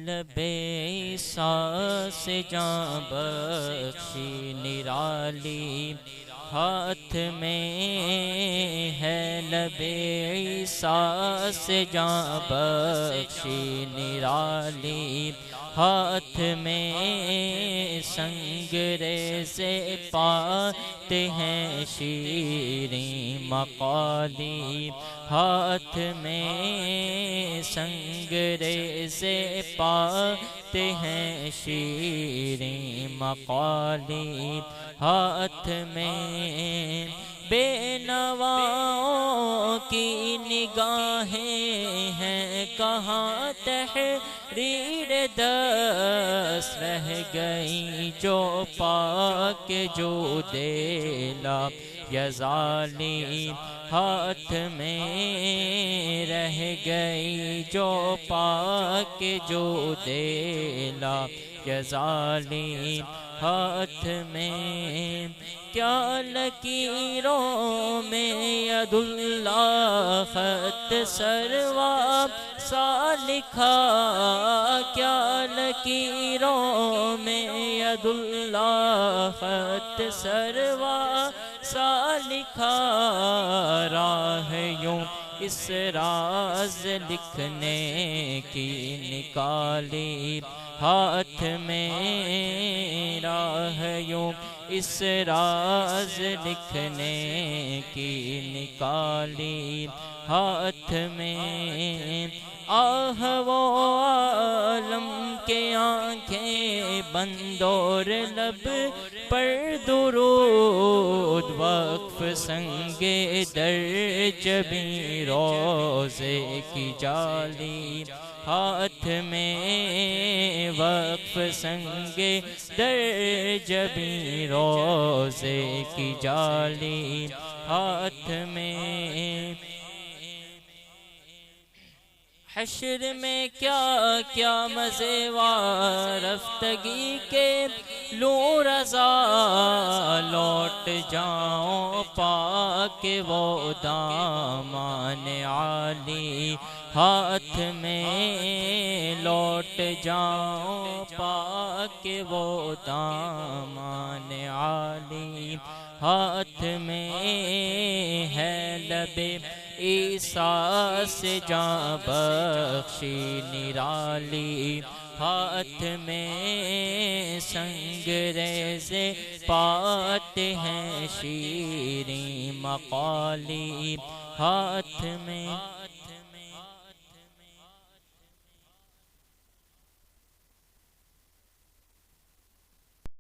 لبے عیسیٰ سے جاں بخشی نرالی، ہاتھ میں ہے لبے عیسیٰ سے جاں بخشی نرالی، ہاتھ میں سنگریزے پاتے ہیں شیریں مقالی، ہاتھ میں سنگریزے پاتے ہیں شیریں مقالی، ہاتھ میں بے نواؤں کی نگاہیں ہیں کہاں تحریر دست رہ گئی جو پاک جو دیلا یزالی، ہاتھ میں رہ گئی جو پاک جو دیلا یزالی، ہاتھ میں کیا لکیروں میں ید اللہ خط سروا سا لکھا، کیا لکیروں میں ید اللہ خط سروا سا لکھا، راہ یوں اس راز لکھنے کی نکالی، ہاتھ میں راہ یوں اس راز لکھنے کی نکالی، ہاتھ میں آہ وہ عالم کے آنکھیں بند اور لب پر درود، وقف سنگے در جبیں روزے کی جالی، ہاتھ میں وقف سنگے در جبیں روزے کی جالی، ہاتھ میں حشر میں کیا کیا مزے رفتگی کے لوں رضا، لوٹ جاؤں پاک وہ دامان عالی، ہاتھ میں لوٹ جاؤں پاک وہ دامان عالی، ہاتھ میں ہے لبے عیسیٰ سے جاں بخشی نرالی، ہاتھ میں سنگریزے پاتے ہیں شیریں مقالی، ہاتھ میں